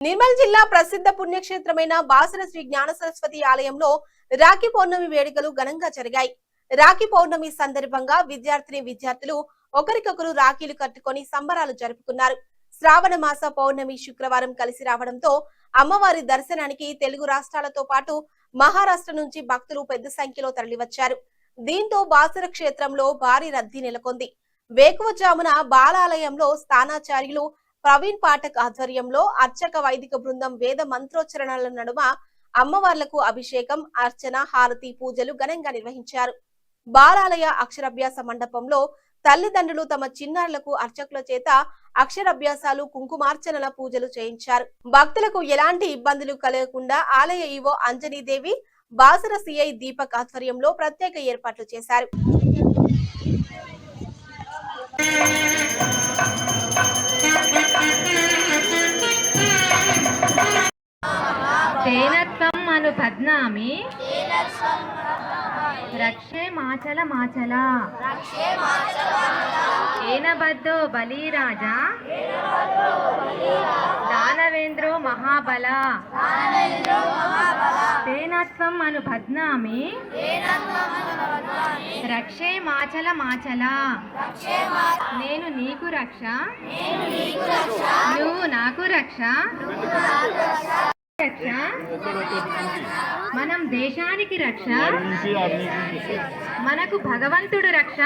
నిర్మల్ జిల్లా ప్రసిద్ధ పుణ్యక్షేత్రమైన బాసర శ్రీ జ్ఞాన సరస్వతి ఆలయంలో రాఖీ పౌర్ణమి వేడుకలు ఘనంగా జరిగాయి. రాఖీ పౌర్ణమి సందర్భంగా విద్యార్థులు ఒకరికొకరు రాఖీలు కట్టుకొని సంబరాలు జరుపుకున్నారు. శ్రావణ మాస పౌర్ణమి శుక్రవారం కలిసి రావడంతో అమ్మవారి దర్శనానికి తెలుగు రాష్ట్రాలతో పాటు మహారాష్ట్ర నుంచి భక్తులు పెద్ద సంఖ్యలో తరలివచ్చారు. దీంతో బాసర క్షేత్రంలో భారీ రద్దీ నెలకొంది. వేకువజామున బాలాలయంలో స్థానాచార్యులు ప్రవీణ్ పాఠక్ ఆధ్వర్యంలో అర్చక వైదిక బృందం వేద మంత్రోచ్చరణల నడుమ అమ్మవార్లకు అభిషేకం, అర్చన, హారతి పూజలు ఘనంగా నిర్వహించారు. బాలాలయ అక్షరాభ్యాస మండపంలో తల్లిదండ్రులు తమ చిన్నారులకు అర్చకుల చేత అక్షరాభ్యాసాలు, కుంకుమార్చనల పూజలు చేయించారు. భక్తులకు ఎలాంటి ఇబ్బందులు కలగకుండా ఆలయ ఈవో అంజనీదేవి, బాసర సిఐ దీపక్ ఆధ్వర్యంలో ప్రత్యేక ఏర్పాట్లు చేశారు. తేనత్వం అను పద్నామి రక్షే మాచల మాచల ఏనబద్ధో బలిరాజా దానవేంద్రో మహాబల తేనత్వం అను పద్నామి రక్షే మాచల మాచల నేను నీకు రక్ష, నువ్వు నాకు రక్ష. మనం దేశానికి రక్ష, మనకు భగవంతుడు రక్ష.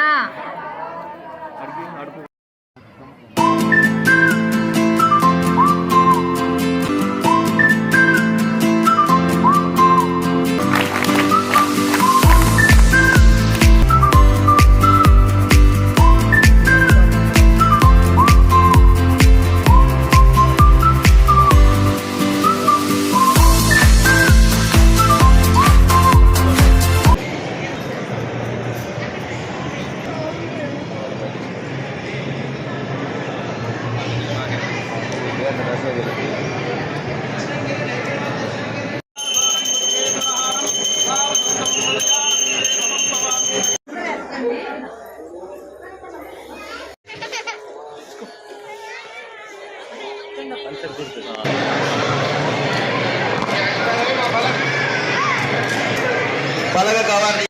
పలక కావాలి.